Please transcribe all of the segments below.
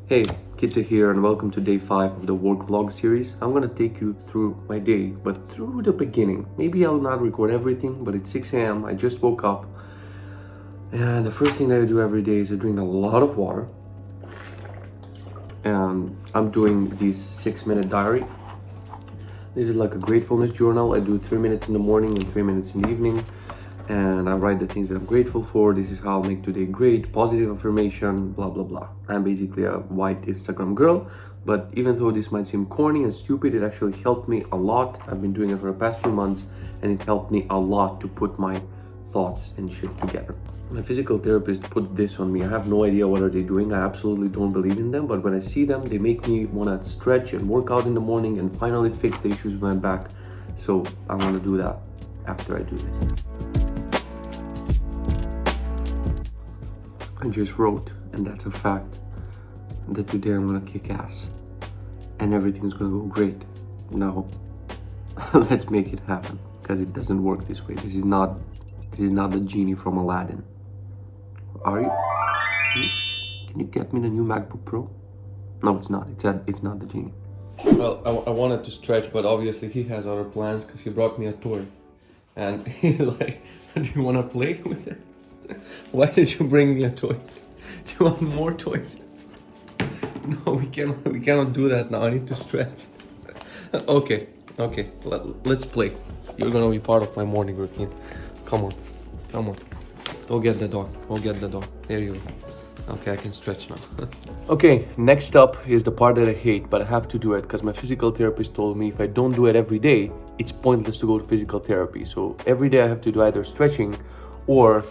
Hey, Kitsa here and welcome to day 5 of the work vlog series. I'm gonna take you through my day, but through the beginning. Maybe I'll not record everything, but it's 6 a.m. I just woke up and the first thing that I do every day is I drink a lot of water. And I'm doing this 6-minute diary. This is like a gratefulness journal. I do 3 minutes in the morning and 3 minutes in the evening. And I write the things that I'm grateful for. This is how I'll make today great, positive affirmation, blah, blah, blah. I'm basically a white Instagram girl, but even though this might seem corny and stupid, it actually helped me a lot. I've been doing it for the past few months and it helped me a lot to put my thoughts and shit together. My physical therapist put this on me. I have no idea what are they doing. I absolutely don't believe in them, but when I see them, they make me want to stretch and work out in the morning and finally fix the issues with my back. So I'm going to do that after I do this. I just wrote, and that's a fact, that today I'm gonna kick ass and everything's gonna go great. Now, let's make it happen, because it doesn't work this way. This is not the genie from Aladdin. Are you? Can you get me the new MacBook Pro? No, it's not. It's not the genie. Well, I wanted to stretch, but obviously he has other plans because he brought me a toy. And he's like, do you want to play with it? Why did you bring me a toy? Do you want more toys? No, we cannot do that now. I need to stretch. Okay, let's play. You're gonna be part of my morning routine. Come on. Go get the dog. There you go. Okay, I can stretch now. Okay, next up is the part that I hate, but I have to do it because my physical therapist told me if I don't do it every day, it's pointless to go to physical therapy. So every day I have to do either stretching or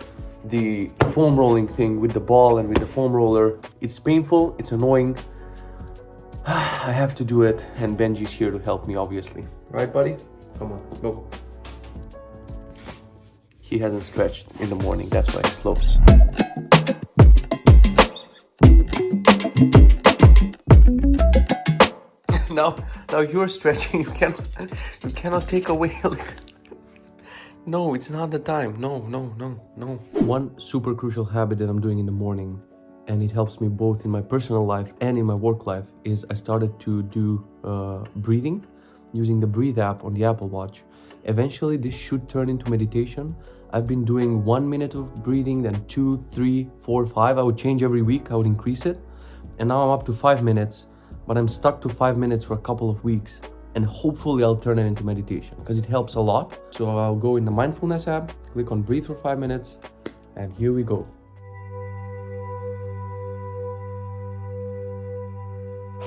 the foam rolling thing with the ball and with the foam roller. It's painful, it's annoying. I have to do it, and Benji's here to help me, obviously. Right, buddy? Come on, go. He hasn't stretched in the morning, that's why it's slow. Now you're stretching. You cannot take away. No, it's not the time. No. One super crucial habit that I'm doing in the morning, and it helps me both in my personal life and in my work life, is I started to do breathing using the Breathe app on the Apple Watch. Eventually, this should turn into meditation. I've been doing 1 minute of breathing, then 2, 3, 4, 5. I would change every week. I would increase it. And now I'm up to 5 minutes, but I'm stuck to 5 minutes for a couple of weeks. And hopefully I'll turn it into meditation because it helps a lot. So I'll go in the mindfulness app, click on breathe for 5 minutes, and here we go.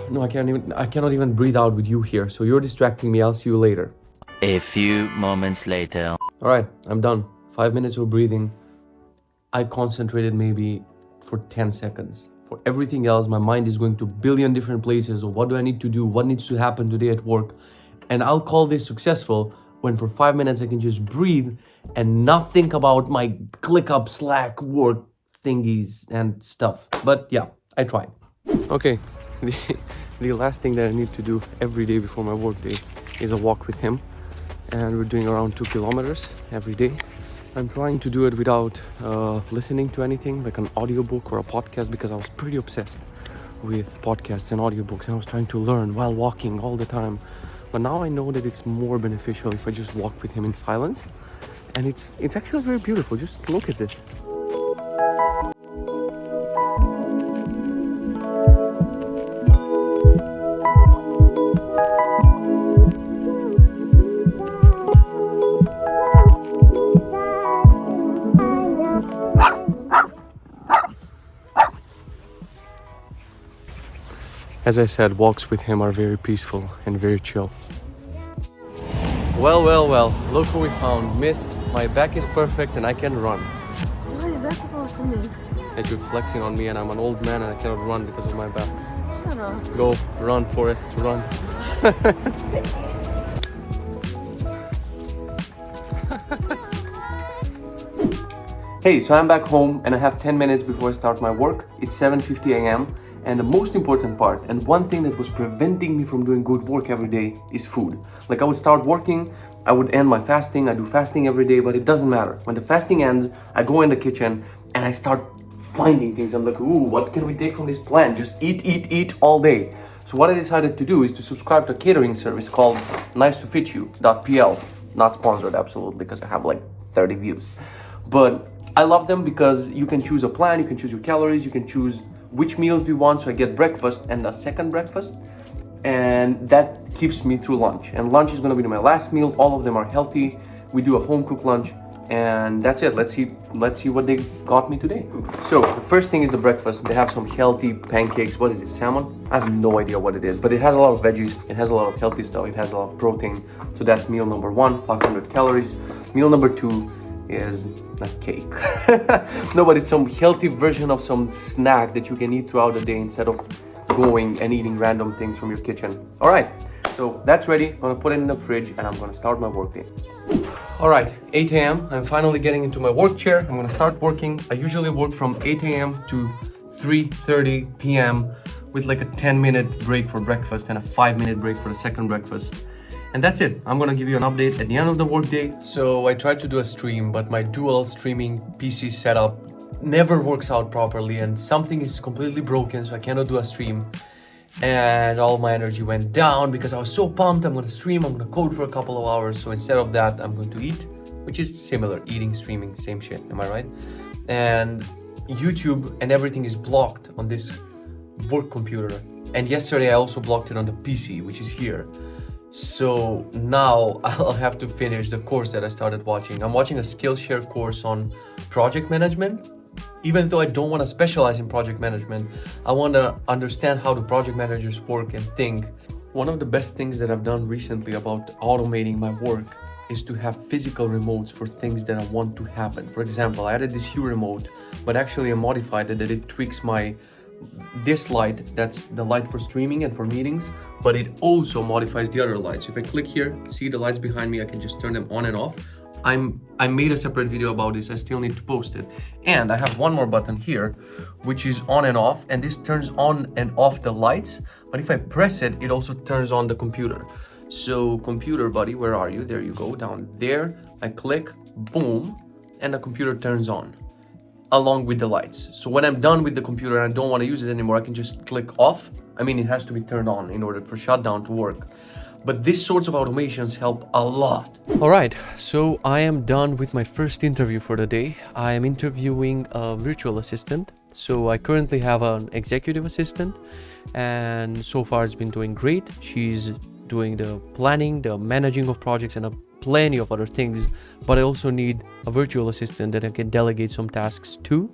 No, I cannot even breathe out with you here. So you're distracting me. I'll see you later. A few moments later. All right, I'm done. 5 minutes of breathing. I concentrated maybe for 10 seconds. For everything else, my mind is going to a billion different places. Or what do I need to do? What needs to happen today at work? And I'll call this successful when for 5 minutes I can just breathe and not think about my ClickUp, Slack, work thingies and stuff. But yeah, I tried. Okay, the last thing that I need to do every day before my work day is a walk with him. And we're doing around 2 kilometers every day. I'm trying to do it without listening to anything, like an audiobook or a podcast, because I was pretty obsessed with podcasts and audiobooks, and I was trying to learn while walking all the time. But now I know that it's more beneficial if I just walk with him in silence, and it's actually very beautiful. Just look at this. As I said, walks with him are very peaceful and very chill. Well, look who we found. Miss, my back is perfect and I can run. What is that supposed to mean? That you're flexing on me and I'm an old man and I cannot run because of my back. Shut up. Go, run, Forrest, run. Hey, so I'm back home and I have 10 minutes before I start my work. It's 7:50 a.m. And the most important part, and one thing that was preventing me from doing good work every day, is food. Like I would start working, I would end my fasting. I do fasting every day, but it doesn't matter. When the fasting ends, I go in the kitchen and I start finding things. I'm like, ooh, what can we take from this plan? Just eat all day. So what I decided to do is to subscribe to a catering service called nice2fityou.pl. Not sponsored, absolutely, because I have like 30 views. But I love them because you can choose a plan, you can choose your calories, you can choose which meals do you want. So I get breakfast and a second breakfast, and that keeps me through lunch. And lunch is gonna be my last meal. All of them are healthy. We do a home cooked lunch, and that's it. Let's see what they got me today. So the first thing is the breakfast. They have some healthy pancakes. What is it, salmon? I have no idea what it is, but it has a lot of veggies, it has a lot of healthy stuff, it has a lot of protein. So that's meal number 1, 500 calories. Meal number 2 is a cake. No, but it's some healthy version of some snack that you can eat throughout the day instead of going and eating random things from your kitchen. All right, so that's ready. I'm gonna put it in the fridge and I'm gonna start my work day. All right, 8 a.m. I'm finally getting into my work chair. I'm gonna start working. I usually work from 8 a.m. to 3:30 p.m. with like a 10-minute break for breakfast and a 5-minute break for the second breakfast. And that's it. I'm gonna give you an update at the end of the workday. So I tried to do a stream, but my dual streaming PC setup never works out properly and something is completely broken, so I cannot do a stream. And all my energy went down because I was so pumped. I'm gonna stream, I'm gonna code for a couple of hours. So instead of that, I'm going to eat, which is similar, eating, streaming, same shit, am I right? And YouTube and everything is blocked on this work computer. And yesterday I also blocked it on the PC, which is here. So now I'll have to finish the course that I started watching. I'm watching a Skillshare course on project management. Even though I don't want to specialize in project management, I want to understand how the project managers work and think. One of the best things that I've done recently about automating my work is to have physical remotes for things that I want to happen. For example, I added this Hue remote, but actually I modified it that it tweaks this light, that's the light for streaming and for meetings, but it also modifies the other lights. So if I click here, see the lights behind me, I can just turn them on and off. I made a separate video about this. I still need to post it. And I have one more button here, which is on and off, and this turns on and off the lights. But if I press it, it also turns on the computer. So computer buddy, where are you? There you go, down there. I click, boom, and the computer turns on along with the lights. So when I'm done with the computer and I don't want to use it anymore, I can just click off. I mean, it has to be turned on in order for shutdown to work. But these sorts of automations help a lot. All right, so I am done with my first interview for the day. I am interviewing a virtual assistant. So I currently have an executive assistant, and so far it's been doing great. She's doing the planning, the managing of projects, and plenty of other things. But I also need a virtual assistant that I can delegate some tasks to.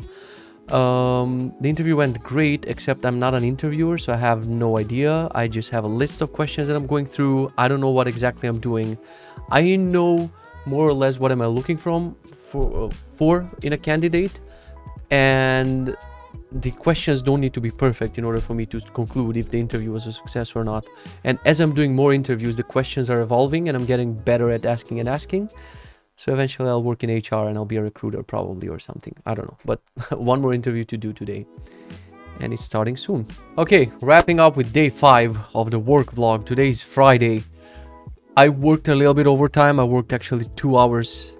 The interview went great, except I'm not an interviewer, so I have no idea. I just have a list of questions that I'm going through. I don't know what exactly I'm doing. I know more or less what am I looking for in a candidate, and the questions don't need to be perfect in order for me to conclude if the interview was a success or not. And as I'm doing more interviews, the questions are evolving and I'm getting better at asking and asking. So eventually I'll work in HR and I'll be a recruiter probably or something. I don't know. But one more interview to do today. And it's starting soon. Okay, wrapping up with day 5 of the work vlog. Today is Friday. I worked a little bit overtime. I worked actually 2 hours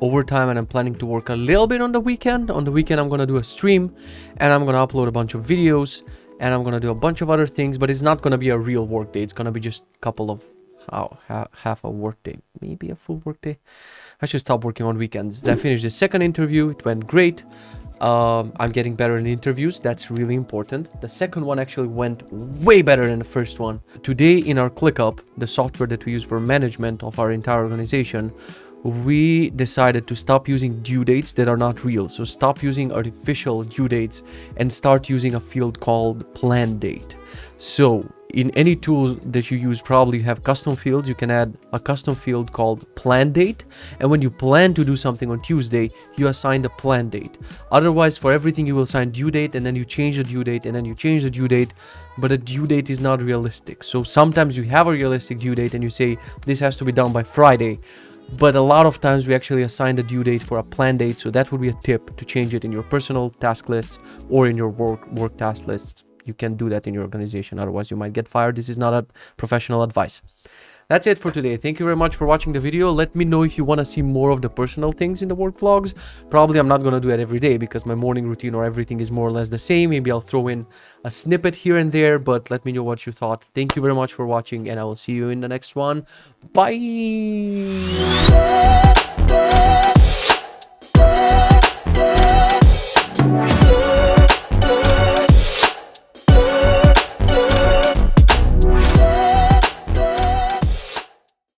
overtime and I'm planning to work a little bit on the weekend. On the weekend I'm going to do a stream and I'm going to upload a bunch of videos and I'm going to do a bunch of other things, but it's not going to be a real work day. It's going to be just a couple of half a work day, maybe a full work day. I should stop working on weekends. I finished the second interview. It went great. I'm getting better in interviews. That's really important. The second one actually went way better than the first one. Today in our ClickUp, the software that we use for management of our entire organization, we decided to stop using due dates that are not real. So stop using artificial due dates and start using a field called plan date. So in any tool that you use, probably you have custom fields. You can add a custom field called plan date. And when you plan to do something on Tuesday, you assign the plan date. Otherwise, for everything, you will assign due date and then you change the due date and then you change the due date. But the due date is not realistic. So sometimes you have a realistic due date and you say this has to be done by Friday. But a lot of times we actually assign the due date for a plan date. So that would be a tip to change it in your personal task lists or in your work task lists. You can do that in your organization. Otherwise, you might get fired. This is not a professional advice. that's it for today. Thank you very much for watching the video. Let me know if you want to see more of the personal things in the work vlogs. Probably I'm not going to do it every day because my morning routine or everything is more or less the same. Maybe I'll throw in a snippet here and there, but let me know what you thought. Thank you very much for watching, and I will see you in the next one. Bye.